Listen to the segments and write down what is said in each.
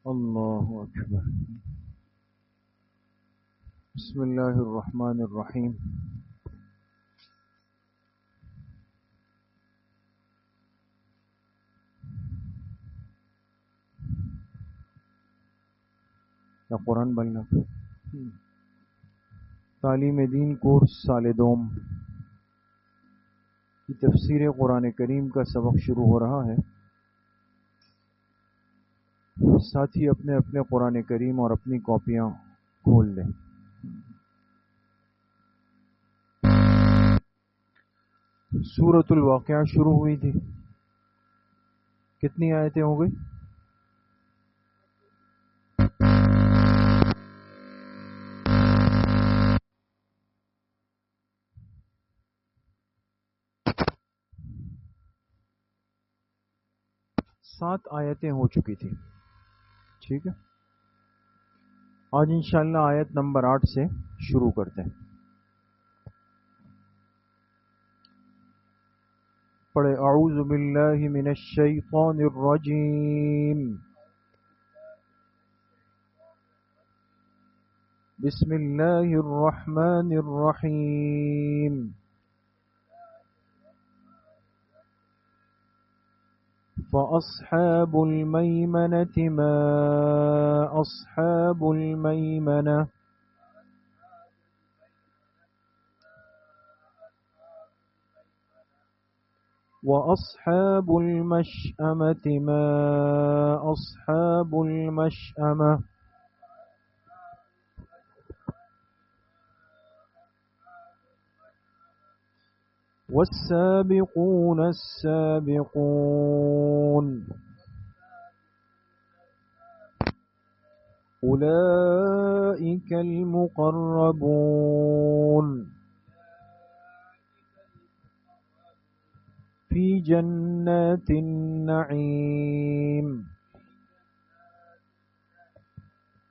اللہ اکبر۔ بسم اللہ الرحمن الرحیم۔ یا قرآن بلنا تعلیم دین کورس سال دوم کی تفسیر قرآن کریم کا سبق شروع ہو رہا ہے۔ ساتھی اپنے اپنے قرآن کریم اور اپنی کاپیاں کھول لیں۔ سورۃ الواقعہ شروع ہوئی تھی، کتنی آیتیں ہو گئی؟ سات آیتیں ہو چکی تھی، ٹھیک ہے۔ آج انشاءاللہ آیت نمبر 8 سے شروع کرتے ہیں۔ پڑھے اعوذ باللہ من الشیطان الرجیم، بسم اللہ الرحمن الرحیم۔ فأصحاب المیمنة ما أصحاب المیمنة وأصحاب المشأمة ما أصحاب المشأمة والسابقون السابقون أولئك المقربون في جنات النعيم۔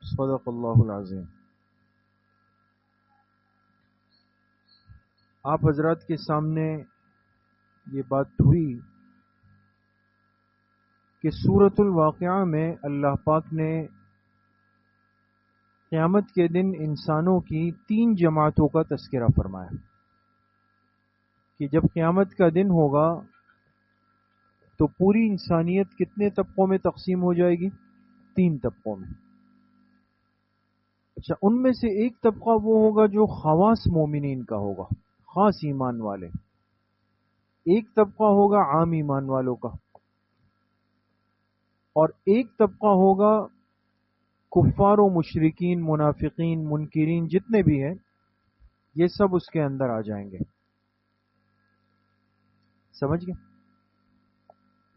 صدق اللہ العظیم۔ آپ حضرات کے سامنے یہ بات ہوئی کہ سورۃ الواقعہ میں اللہ پاک نے قیامت کے دن انسانوں کی 3 جماعتوں کا تذکرہ فرمایا کہ جب قیامت کا دن ہوگا تو پوری انسانیت کتنے طبقوں میں تقسیم ہو جائے گی؟ 3 طبقوں میں۔ اچھا، ان میں سے ایک طبقہ وہ ہوگا جو خواص مومنین کا ہوگا، خاص ایمان والے۔ ایک طبقہ ہوگا عام ایمان والوں کا، اور ایک طبقہ ہوگا کفار و مشرکین، منافقین، منکرین، جتنے بھی ہیں یہ سب اس کے اندر آ جائیں گے۔ سمجھ گئے؟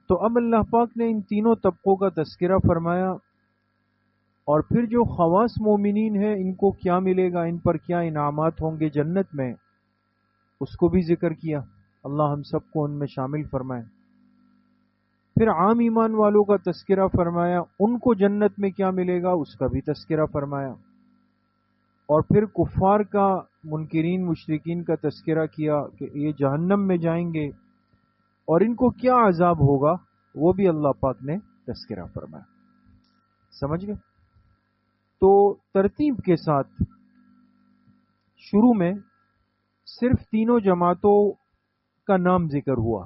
تو اب اللہ پاک نے ان تینوں طبقوں کا تذکرہ فرمایا، اور پھر جو خواص مومنین ہیں ان کو کیا ملے گا، ان پر کیا انعامات ہوں گے جنت میں، اس کو بھی ذکر کیا۔ اللہ ہم سب کو ان میں شامل فرمائے۔ پھر عام ایمان والوں کا تذکرہ فرمایا، ان کو جنت میں کیا ملے گا اس کا بھی تذکرہ فرمایا، اور پھر کفار کا، منکرین مشرکین کا تذکرہ کیا کہ یہ جہنم میں جائیں گے اور ان کو کیا عذاب ہوگا، وہ بھی اللہ پاک نے تذکرہ فرمایا۔ سمجھ گئے؟ تو ترتیب کے ساتھ شروع میں صرف تینوں جماعتوں کا نام ذکر ہوا،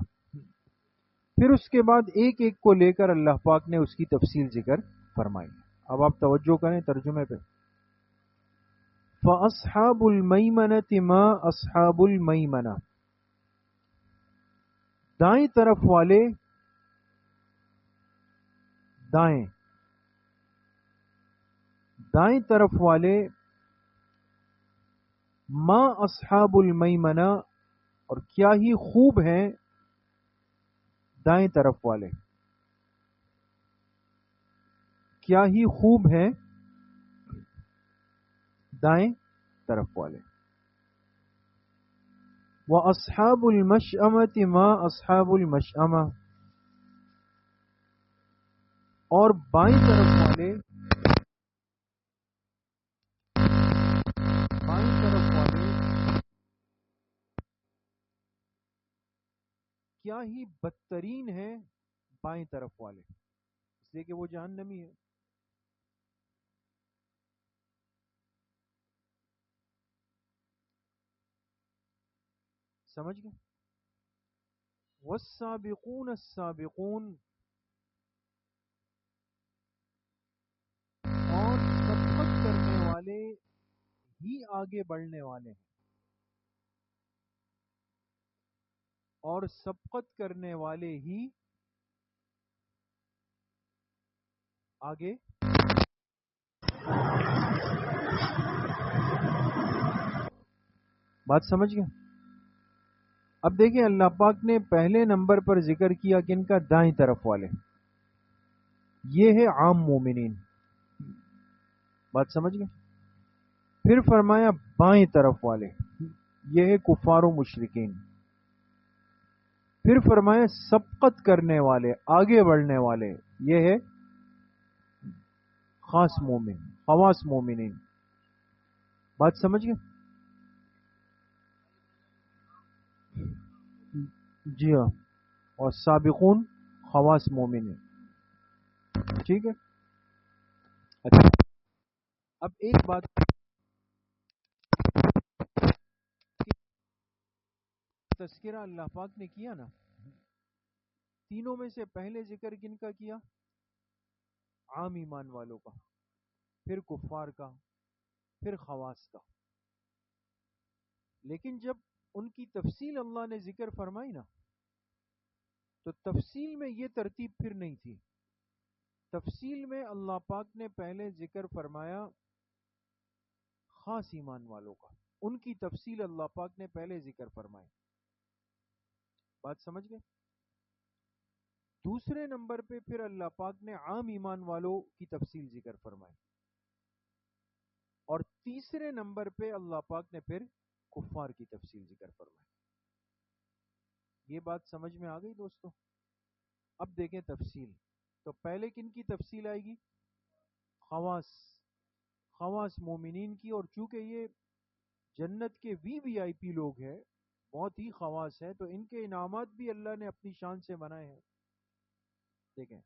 پھر اس کے بعد ایک ایک کو لے کر اللہ پاک نے اس کی تفصیل ذکر فرمائی۔ اب آپ توجہ کریں ترجمے پہ۔ فَأَصْحَابُ الْمَيْمَنَةِ مَا أَصْحَابُ الْمَيْمَنَةِ، دائیں طرف والے، دائیں طرف والے، ما اصحاب المیمنہ، اور کیا ہی خوب ہیں دائیں طرف والے، کیا ہی خوب ہیں دائیں طرف والے۔ وَأَصْحَابُ الْمَشْأَمَةِ مَا أَصْحَابُ الْمَشْأَمَةِ، اور بائیں طرف والے، کیا ہی بدترین ہیں بائیں طرف والے، اس لیے کہ وہ جہنمی ہے۔ سمجھ گئے؟ والسابقون السابقون، اور سبقت کرنے والے ہی آگے بڑھنے والے ہیں، اور سبقت کرنے والے ہی آگے بات سمجھ گئے؟ اب دیکھیں اللہ پاک نے پہلے نمبر پر ذکر کیا کن کا؟ دائیں طرف والے، یہ ہے عام مومنین، بات سمجھ گئے؟ پھر فرمایا بائیں طرف والے، یہ ہے کفار و مشرکین، پھر فرمایا سبقت کرنے والے، آگے بڑھنے والے، یہ ہے خاص مومن، خواص مومنین، بات سمجھ گئے؟ جی ہاں، اور سابقون خواص مومنین، ٹھیک ہے؟ اچھا، اب ایک بات، تذکرہ اللہ پاک نے کیا نا، تینوں میں سے پہلے ذکر کن کا کیا؟ عام ایمان والوں کا، پھر کفار کا، پھر خواص کا، لیکن جب ان کی تفصیل اللہ نے ذکر فرمائی نا، تو تفصیل میں یہ ترتیب پھر نہیں تھی۔ تفصیل میں اللہ پاک نے پہلے ذکر فرمایا خاص ایمان والوں کا، ان کی تفصیل اللہ پاک نے پہلے ذکر فرمائی، بات سمجھ گئے؟ دوسرے نمبر پہ پھر اللہ پاک نے عام ایمان والوں کی تفصیل ذکر فرمائی، اور تیسرے نمبر پہ اللہ پاک نے پھر کفار کی تفصیل ذکر فرمائی۔ یہ بات سمجھ میں آ گئی دوستو؟ اب دیکھیں تفصیل، تو پہلے کن کی تفصیل آئے گی؟ خواص مومنین کی، اور چونکہ یہ جنت کے وی آئی پی لوگ ہیں، بہت ہی خواص ہیں، تو ان کے انعامات بھی اللہ نے اپنی شان سے بنائے ہیں۔ دیکھیں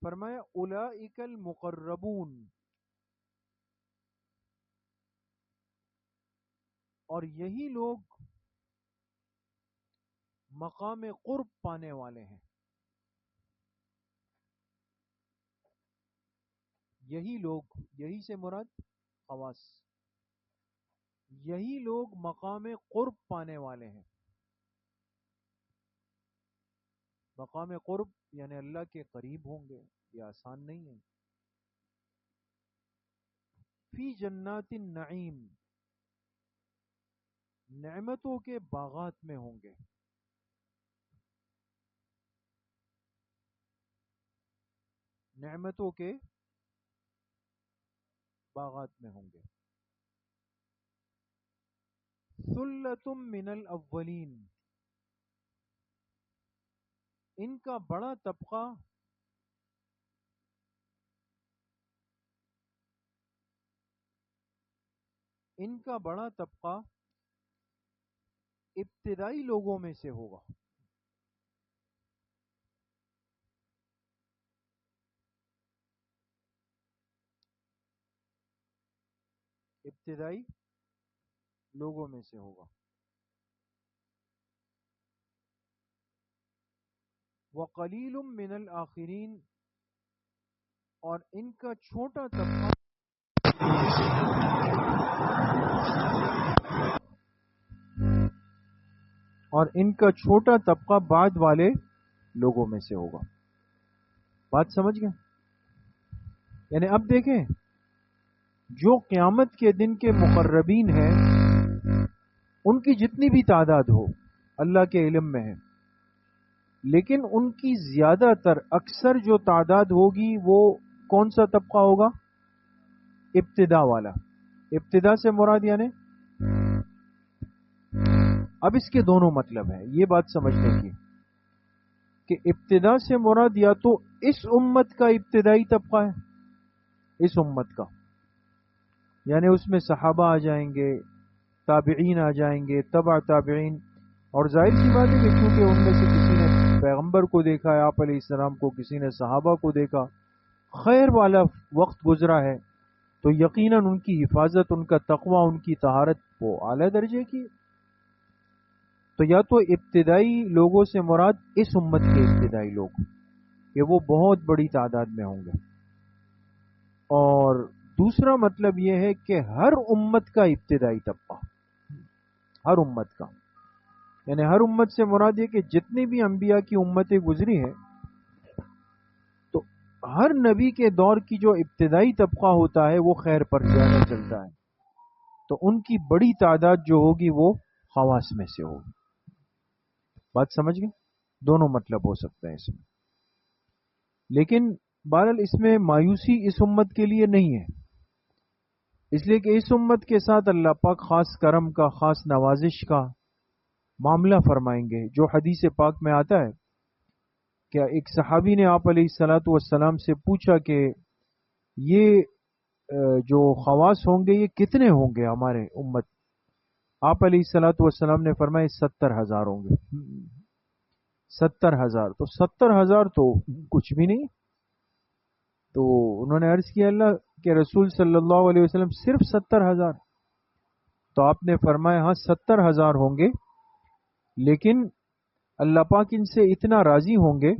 فرمایا اولئک المقربون، اور یہی لوگ مقام قرب پانے والے ہیں، یہی لوگ، یہی سے مراد خواص، یہی لوگ مقام قرب پانے والے ہیں۔ مقام قرب یعنی اللہ کے قریب ہوں گے، یہ آسان نہیں ہے۔ فی جنات النعیم، نعمتوں کے باغات میں ہوں گے، نعمتوں کے باغات میں ہوں گے۔ ثلۃ من الاولین، ان کا بڑا طبقہ ابتدائی لوگوں میں سے ہوگا، ابتدائی لوگوں میں سے ہوگا۔ وقلیل من الآخرین، اور ان کا چھوٹا طبقہ بعد والے لوگوں میں سے ہوگا، بات سمجھ گئے؟ یعنی اب دیکھیں، جو قیامت کے دن کے مقربین ہیں، ان کی جتنی بھی تعداد ہو اللہ کے علم میں ہے، لیکن ان کی زیادہ تر، اکثر جو تعداد ہوگی وہ کون سا طبقہ ہوگا؟ ابتدا والا۔ ابتدا سے مراد یعنی، اب اس کے دونوں مطلب ہیں، یہ بات سمجھنے کی کہ ابتدا سے مراد یا تو اس امت کا ابتدائی طبقہ ہے، اس امت کا، یعنی اس میں صحابہ آ جائیں گے، تابعین آ جائیں گے، تبع تابعین، اور ظاہر سی بات ہے کہ چونکہ ان میں سے کسی نے پیغمبر کو دیکھا ہے، آپ علیہ السلام کو، کسی نے صحابہ کو دیکھا، خیر والا وقت گزرا ہے، تو یقیناً ان کی حفاظت، ان کا تقوی، ان کی طہارت وہ اعلی درجے کی۔ تو یا تو ابتدائی لوگوں سے مراد اس امت کے ابتدائی لوگ کہ وہ بہت بڑی تعداد میں ہوں گے، اور دوسرا مطلب یہ ہے کہ ہر امت کا ابتدائی طبقہ، ہر امت کا، یعنی ہر امت سے مراد یہ کہ جتنی بھی انبیاء کی امتیں گزری ہیں تو ہر نبی کے دور کی جو ابتدائی طبقہ ہوتا ہے وہ خیر پر زیادہ چلتا ہے، تو ان کی بڑی تعداد جو ہوگی وہ خواص میں سے ہوگی۔ بات سمجھ گئے؟ دونوں مطلب ہو سکتے ہیں اس میں، لیکن بہرحال اس میں مایوسی اس امت کے لیے نہیں ہے، اس لیے کہ اس امت کے ساتھ اللہ پاک خاص کرم کا، خاص نوازش کا معاملہ فرمائیں گے، جو حدیث پاک میں آتا ہے کہ ایک صحابی نے آپ علیہ الصلاۃ والسلام سے پوچھا کہ یہ جو خواص ہوں گے یہ کتنے ہوں گے ہمارے امت؟ آپ علیہ الصلاۃ والسلام نے فرمایا 70,000 ہوں گے۔ 70,000، تو 70,000 تو کچھ بھی نہیں۔ تو انہوں نے عرض کیا اللہ کے رسول صلی اللہ علیہ وسلم صرف 70,000؟ تو آپ نے فرمایا ہاں 70,000 ہوں گے، لیکن اللہ پاک ان سے اتنا راضی ہوں گے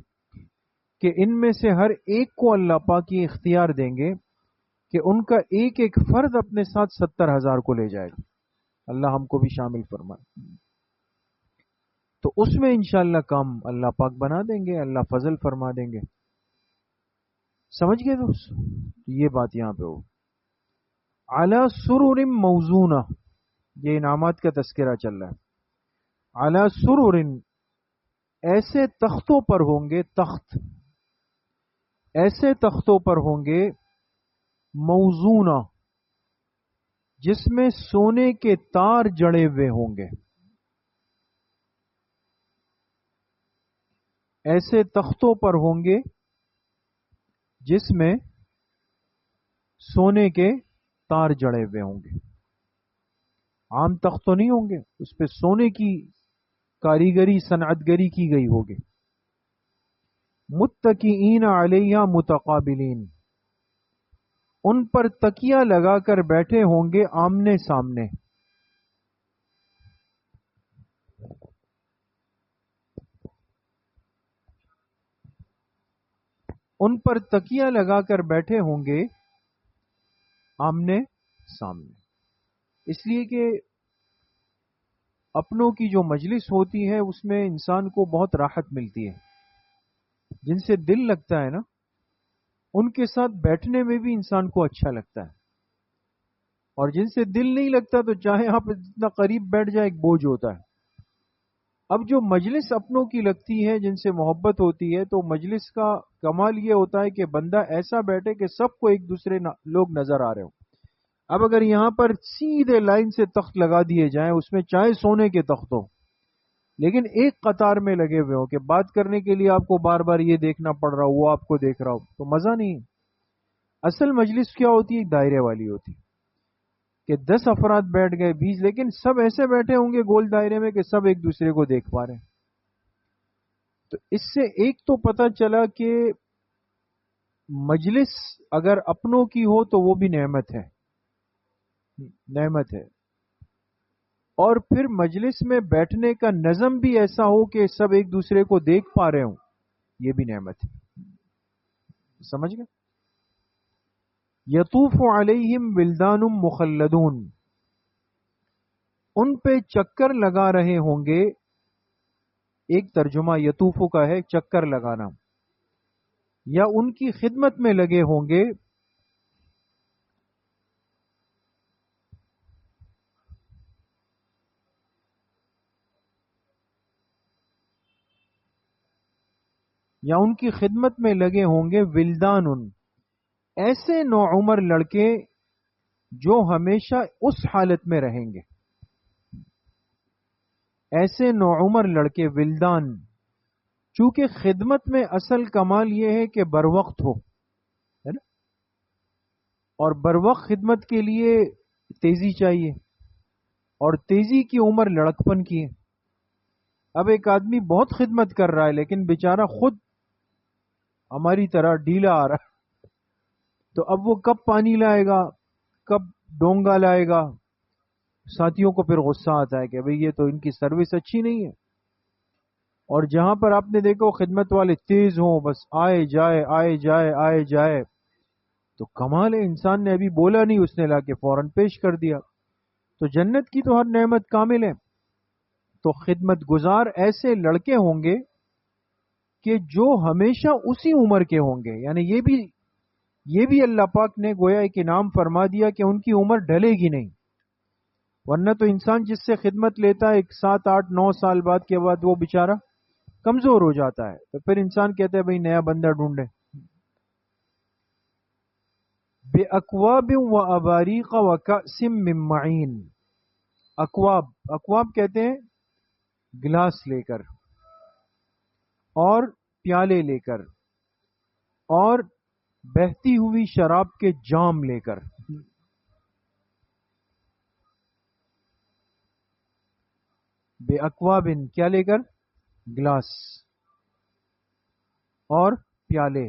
کہ ان میں سے ہر ایک کو اللہ پاک یہ اختیار دیں گے کہ ان کا ایک ایک فرد اپنے ساتھ 70,000 کو لے جائے گا۔ اللہ ہم کو بھی شامل فرمائے، تو اس میں انشاءاللہ کام اللہ پاک بنا دیں گے، اللہ فضل فرما دیں گے۔ سمجھ گئے دوست؟ یہ بات یہاں پہ ہو اعلی سرور موزونہ، یہ انعامات کا تذکرہ چل رہا ہے۔ اعلی سرور، ایسے تختوں پر ہوں گے، تخت ایسے تختوں پر ہوں گے، موزونہ، جس میں سونے کے تار جڑے ہوئے ہوں گے۔ ایسے تختوں پر ہوں گے جس میں سونے کے تار جڑے ہوئے ہوں گے۔ عام تخت تو نہیں ہوں گے، اس پہ سونے کی کاریگری، صنعت گری کی گئی ہوگی۔ متکئین علیہا متقابلین، ان پر تکیہ لگا کر بیٹھے ہوں گے آمنے سامنے۔ ان پر تکیہ لگا کر بیٹھے ہوں گے آمنے سامنے، اس لیے کہ اپنوں کی جو مجلس ہوتی ہے اس میں انسان کو بہت راحت ملتی ہے، جن سے دل لگتا ہے نا ان کے ساتھ بیٹھنے میں بھی انسان کو اچھا لگتا ہے، اور جن سے دل نہیں لگتا تو چاہے آپ جتنا قریب بیٹھ جائے ایک بوجھ ہوتا ہے۔ اب جو مجلس اپنوں کی لگتی ہے، جن سے محبت ہوتی ہے، تو مجلس کا کمال یہ ہوتا ہے کہ بندہ ایسا بیٹھے کہ سب کو ایک دوسرے لوگ نظر آ رہے ہوں۔ اب اگر یہاں پر سیدھے لائن سے تخت لگا دیے جائیں، اس میں چاہے سونے کے تخت ہو لیکن ایک قطار میں لگے ہوئے ہو کہ بات کرنے کے لیے آپ کو بار بار یہ دیکھنا پڑ رہا ہو، وہ آپ کو دیکھ رہا ہو، تو مزہ نہیں۔ اصل مجلس کیا ہوتی ہے؟ دائرے والی ہوتی کہ 10 افراد بیٹھ گئے، 20، لیکن سب ایسے بیٹھے ہوں گے گول دائرے میں کہ سب ایک دوسرے کو دیکھ پا رہے ہیں۔ تو اس سے ایک تو پتہ چلا کہ مجلس اگر اپنوں کی ہو تو وہ بھی نعمت ہے، نعمت ہے، اور پھر مجلس میں بیٹھنے کا نظم بھی ایسا ہو کہ سب ایک دوسرے کو دیکھ پا رہے ہوں، یہ بھی نعمت ہے۔ سمجھ گئے؟ یطوف علیہم ولدان مخلدون، ان پہ چکر لگا رہے ہوں گے، ایک ترجمہ یطوفو کا ہے چکر لگانا، یا ان کی خدمت میں لگے ہوں گے لگے ہوں گے ولدان، ایسے نوعمر لڑکے جو ہمیشہ اس حالت میں رہیں گے۔ ایسے نوعمر لڑکے ولدان، چونکہ خدمت میں اصل کمال یہ ہے کہ بروقت ہو، ہے نا، اور بروقت خدمت کے لیے تیزی چاہیے، اور تیزی کی عمر لڑکپن کی ہے۔ اب ایک آدمی بہت خدمت کر رہا ہے لیکن بیچارہ خود ہماری طرح ڈھیلا آ رہا ہے، تو اب وہ کب پانی لائے گا، کب ڈونگا لائے گا، ساتھیوں کو پھر غصہ آتا ہے کہ بھئی یہ تو ان کی سروس اچھی نہیں ہے. اور جہاں پر آپ نے دیکھو خدمت والے تیز ہوں، بس آئے جائے آئے جائے آئے جائے، تو کمال ہے، انسان نے ابھی بولا نہیں، اس نے لا کے فوراً پیش کر دیا. تو جنت کی تو ہر نعمت کامل ہے. تو خدمت گزار ایسے لڑکے ہوں گے کہ جو ہمیشہ اسی عمر کے ہوں گے، یعنی یہ بھی اللہ پاک نے گویا ایک انعام فرما دیا کہ ان کی عمر ڈھلے گی نہیں. ورنہ تو انسان جس سے خدمت لیتا ہے 7 8 9 سال بعد کے بعد وہ بیچارہ کمزور ہو جاتا ہے، تو پھر انسان کہتا ہے بھئی نیا بندہ ڈھونڈے. بے اکواب و اباریق و کأس من معین. اکواب کہتے ہیں گلاس لے کر، اور پیالے لے کر، اور بہتی ہوئی شراب کے جام لے کر. بے اکواب کیا لے کر؟ گلاس اور پیالے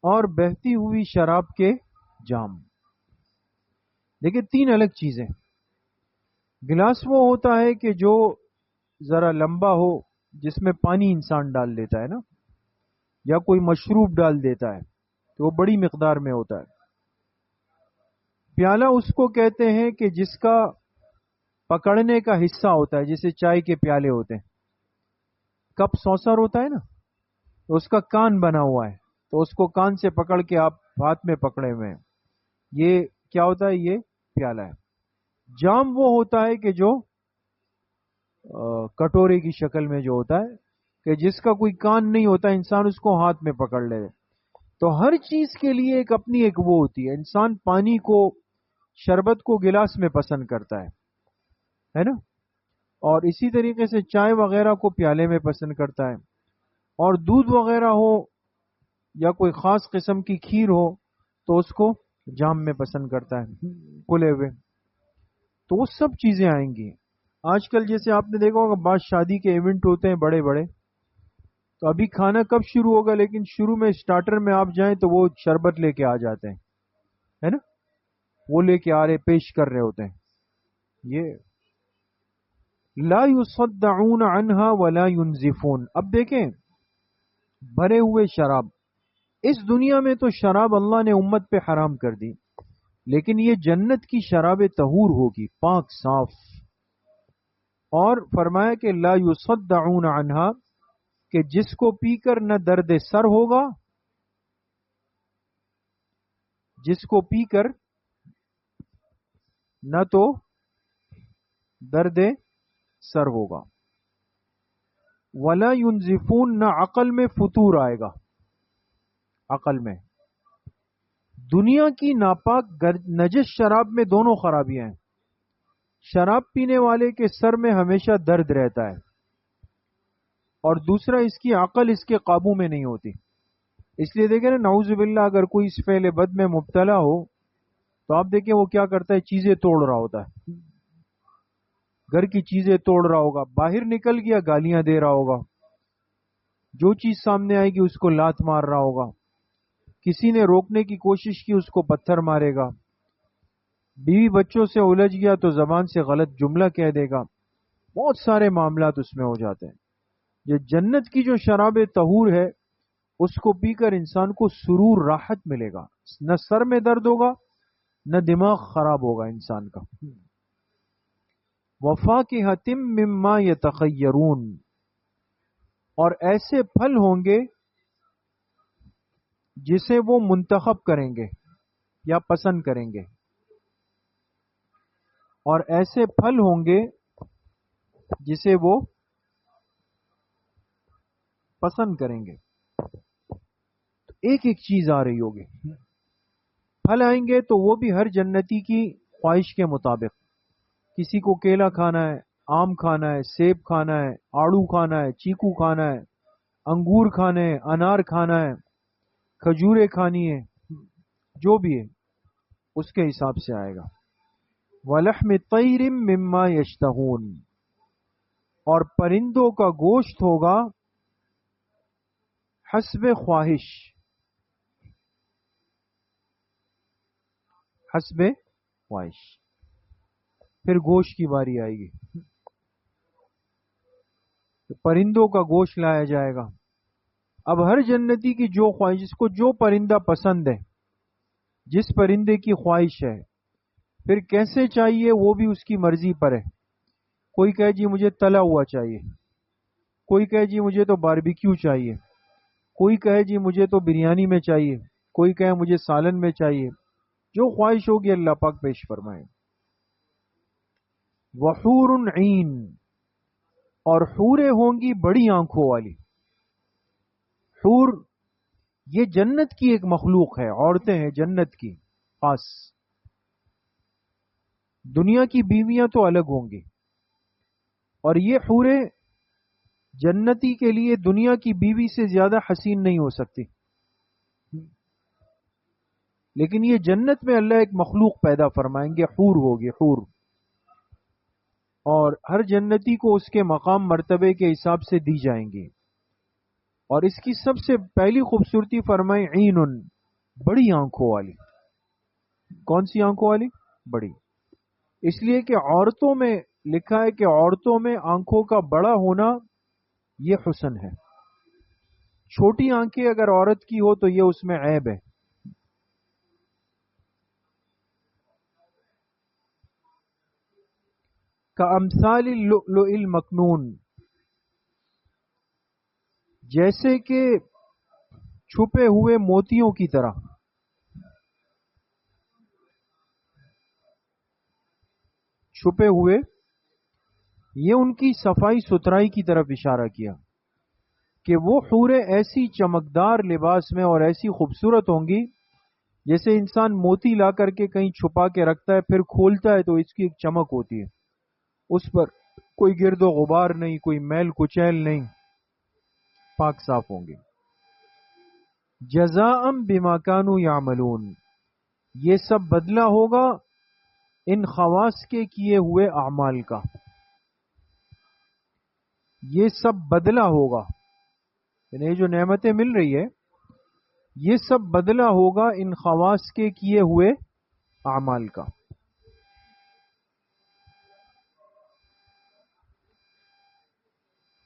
اور بہتی ہوئی شراب کے جام. دیکھیں 3 الگ چیزیں. گلاس وہ ہوتا ہے کہ جو ذرا لمبا ہو، جس میں پانی انسان ڈال دیتا ہے نا، یا کوئی مشروب ڈال دیتا ہے، تو وہ بڑی مقدار میں ہوتا ہے. پیالہ اس کو کہتے ہیں کہ جس کا پکڑنے کا حصہ ہوتا ہے، جیسے چائے کے پیالے ہوتے ہیں، کپ سوسر ہوتا ہے نا، تو اس کا کان بنا ہوا ہے، تو اس کو کان سے پکڑ کے آپ ہاتھ میں پکڑے ہوئے ہیں، یہ کیا ہوتا ہے؟ یہ پیالہ ہے. جام وہ ہوتا ہے کہ جو کٹورے کی شکل میں جو ہوتا ہے، کہ جس کا کوئی کان نہیں ہوتا، انسان اس کو ہاتھ میں پکڑ لے. تو ہر چیز کے لیے ایک اپنی ایک وہ ہوتی ہے. انسان پانی کو، شربت کو گلاس میں پسند کرتا ہے نا، اور اسی طریقے سے چائے وغیرہ کو پیالے میں پسند کرتا ہے، اور دودھ وغیرہ ہو یا کوئی خاص قسم کی کھیر ہو تو اس کو جام میں پسند کرتا ہے، کھلے ہوئے. تو وہ سب چیزیں آئیں گی. آج کل جیسے آپ نے دیکھا ہوگا بعض شادی کے ایونٹ ہوتے ہیں بڑے بڑے، تو ابھی کھانا کب شروع ہوگا، لیکن شروع میں سٹارٹر میں آپ جائیں تو وہ شربت لے کے آ جاتے ہیں، ہے نا، وہ لے کے آ رہے، پیش کر رہے ہوتے ہیں. یہ لا يصدعون عنها ولا ينزفون. اب دیکھیں بھرے ہوئے شراب، اس دنیا میں تو شراب اللہ نے امت پہ حرام کر دی، لیکن یہ جنت کی شراب طہور ہوگی، پاک صاف. اور فرمایا کہ لا يصدعون عنها، کہ جس کو پی کر نہ درد سر ہوگا، جس کو پی کر نہ تو درد سر ہوگا. ولا ينزفون، نہ عقل میں فطور آئے گا. عقل میں دنیا کی ناپاک نجس شراب میں دونوں خرابیاں ہیں. شراب پینے والے کے سر میں ہمیشہ درد رہتا ہے، اور دوسرا اس کی عقل اس کے قابو میں نہیں ہوتی. اس لیے دیکھیں نا، نعوذ باللہ اگر کوئی اس فعل بد میں مبتلا ہو تو آپ دیکھیں وہ کیا کرتا ہے، چیزیں توڑ رہا ہوتا ہے، گھر کی چیزیں توڑ رہا ہوگا، باہر نکل گیا گالیاں دے رہا ہوگا، جو چیز سامنے آئے گی اس کو لات مار رہا ہوگا، کسی نے روکنے کی کوشش کی اس کو پتھر مارے گا، بیوی بچوں سے الجھ گیا تو زبان سے غلط جملہ کہہ دے گا. بہت سارے معاملات اس میں ہو جاتے ہیں. یہ جنت کی جو شراب طہور ہے، اس کو پی کر انسان کو سرور، راحت ملے گا، نہ سر میں درد ہوگا، نہ دماغ خراب ہوگا انسان کا. وفاکہۃ مما یتخیرون، اور ایسے پھل ہوں گے جسے وہ منتخب کریں گے یا پسند کریں گے، اور ایسے پھل ہوں گے جسے وہ پسند کریں گے. تو ایک ایک چیز آ رہی ہوگی. پھل آئیں گے تو وہ بھی ہر جنتی کی خواہش کے مطابق. کسی کو کیلا کھانا ہے، آم کھانا ہے، سیب کھانا ہے، آڑو کھانا ہے، چیکو کھانا ہے، انگور کھانے ہیں، انار کھانا ہے، کھجوریں کھانی ہے، جو بھی ہے اس کے حساب سے آئے گا. وَلَحْمِ طَيْرٍ مِّمَّا يَشْتَهُونَ، اور پرندوں کا گوشت ہوگا حسب خواہش، حسب خواہش. پھر گوشت کی باری آئے گی، پرندوں کا گوشت لایا جائے گا۔ اب ہر جنتی کی جو خواہش، جس کو جو پرندہ پسند ہے، جس پرندے کی خواہش ہے، پھر کیسے چاہیے وہ بھی اس کی مرضی پر ہے۔ کوئی کہے جی مجھے تلا ہوا چاہیے، کوئی کہے جی مجھے تو باربیکیو چاہیے، کوئی کہے جی مجھے تو بریانی میں چاہیے، کوئی کہے مجھے سالن میں چاہیے، جو خواہش ہوگی اللہ پاک پیش فرمائے۔ وحور عین، اور حوریں ہوں گی بڑی آنکھوں والی۔ حور یہ جنت کی ایک مخلوق ہے، عورتیں ہیں جنت کی خاص، دنیا کی بیویاں تو الگ ہوں گی، اور یہ حوریں جنتی کے لیے دنیا کی بیوی سے زیادہ حسین نہیں ہو سکتی، لیکن یہ جنت میں اللہ ایک مخلوق پیدا فرمائیں گے، حور ہوگی، حور، اور ہر جنتی کو اس کے مقام مرتبے کے حساب سے دی جائیں گی۔ اور اس کی سب سے پہلی خوبصورتی فرمائیں عین، بڑی آنکھوں والی۔ کون سی آنکھوں والی؟ بڑی، اس لیے کہ عورتوں میں لکھا ہے کہ عورتوں میں آنکھوں کا بڑا ہونا یہ حسن ہے، چھوٹی آنکھیں اگر عورت کی ہو تو یہ اس میں عیب ہے۔ کامثال اللؤلؤ المکنون، جیسے کہ چھپے ہوئے موتیوں کی طرح۔ چھپے ہوئے، یہ ان کی صفائی ستھرائی کی طرف اشارہ کیا کہ وہ حوریں ایسی چمکدار لباس میں اور ایسی خوبصورت ہوں گی جیسے انسان موتی لا کر کے کہیں چھپا کے رکھتا ہے، پھر کھولتا ہے تو اس کی ایک چمک ہوتی ہے، اس پر کوئی گرد و غبار نہیں، کوئی میل کچیل نہیں، پاک صاف ہوں گے۔ جزاء بما كانوا يعملون، یہ سب بدلہ ہوگا ان خواص کے کیے ہوئے اعمال کا، یہ سب بدلہ ہوگا، یعنی یہ جو نعمتیں مل رہی ہے یہ سب بدلہ ہوگا ان خواص کے کیے ہوئے اعمال کا۔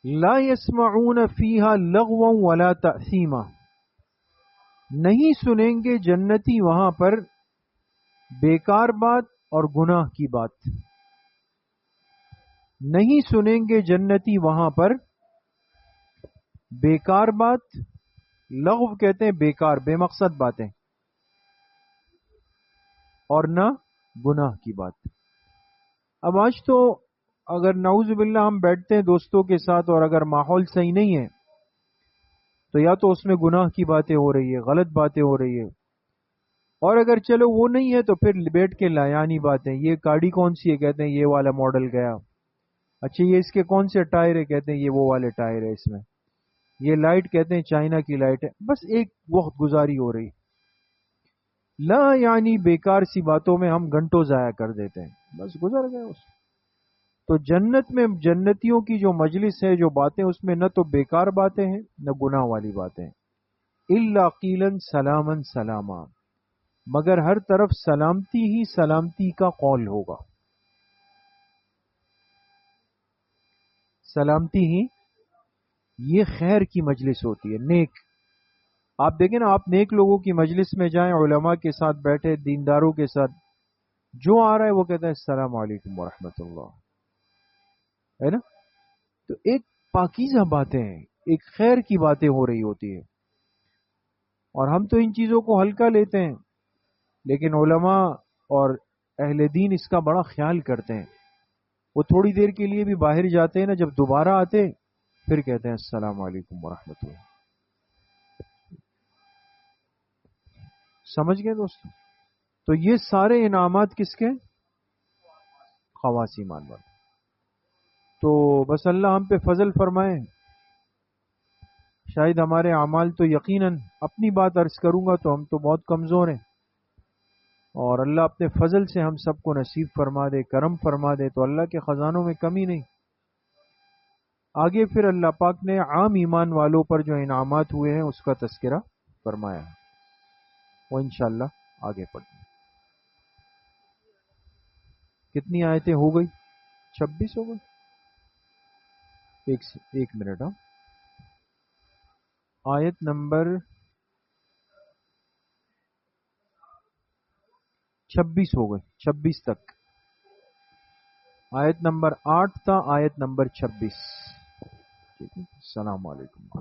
لا يسمعون فيها لغوا ولا تأثیما، نہیں سنیں گے جنتی وہاں پر بیکار بات اور گناہ کی بات، نہیں سنیں گے جنتی وہاں پر بیکار بات، لغو کہتے ہیں بیکار بے مقصد باتیں، اور نہ گناہ کی بات۔ اب آج تو اگر نعوذ باللہ ہم بیٹھتے ہیں دوستوں کے ساتھ اور اگر ماحول صحیح نہیں ہے تو یا تو اس میں گناہ کی باتیں ہو رہی ہے، غلط باتیں ہو رہی ہے، اور اگر چلو وہ نہیں ہے تو پھر بیٹھ کے لایانی باتیں، یہ گاڑی کون سی ہے، کہتے ہیں یہ والا ماڈل گیا، اچھا یہ اس کے کون سے ٹائر ہے، کہتے ہیں یہ وہ والے ٹائر ہے اس میں، یہ لائٹ کہتے ہیں چائنا کی لائٹ ہے، بس ایک وقت گزاری ہو رہی، لا یعنی بیکار سی باتوں میں ہم گھنٹوں ضائع کر دیتے ہیں، بس گزر گئے اس۔ تو جنت میں جنتیوں کی جو مجلس ہے، جو باتیں، اس میں نہ تو بیکار باتیں ہیں نہ گناہ والی باتیں، الا قیلا سلاما سلاما، مگر ہر طرف سلامتی ہی سلامتی کا قول ہوگا، سلامتی ہی، یہ خیر کی مجلس ہوتی ہے، نیک، آپ دیکھیں نا، آپ نیک لوگوں کی مجلس میں جائیں، علماء کے ساتھ بیٹھے، دینداروں کے ساتھ، جو آ رہا ہے وہ کہتا ہے السلام علیکم ورحمۃ اللہ، ہے نا؟ تو ایک پاکیزہ باتیں ہیں، ایک خیر کی باتیں ہو رہی ہوتی ہے، اور ہم تو ان چیزوں کو ہلکا لیتے ہیں، لیکن علماء اور اہل دین اس کا بڑا خیال کرتے ہیں، وہ تھوڑی دیر کے لیے بھی باہر جاتے ہیں نا، جب دوبارہ آتے پھر کہتے ہیں السلام علیکم ورحمۃ اللہ۔ سمجھ گئے دوستو؟ تو یہ سارے انعامات کس کے؟ خواص ایمان والے۔ تو بس اللہ ہم پہ فضل فرمائے، شاید ہمارے اعمال تو یقیناً، اپنی بات عرض کروں گا تو ہم تو بہت کمزور ہیں، اور اللہ اپنے فضل سے ہم سب کو نصیب فرما دے، کرم فرما دے، تو اللہ کے خزانوں میں کمی نہیں۔ آگے پھر اللہ پاک نے عام ایمان والوں پر جو انعامات ہوئے ہیں اس کا تذکرہ فرمایا ہے، وہ انشاءاللہ آگے پڑھیں۔ کتنی آیتیں ہو گئی؟ 26 ہو گئی. ایک منٹ. آیت نمبر 26 ہو گئی. 26 تک. آیت نمبر 8 تھا، آیت نمبر 26. ٹھیک ہے. السلام علیکم.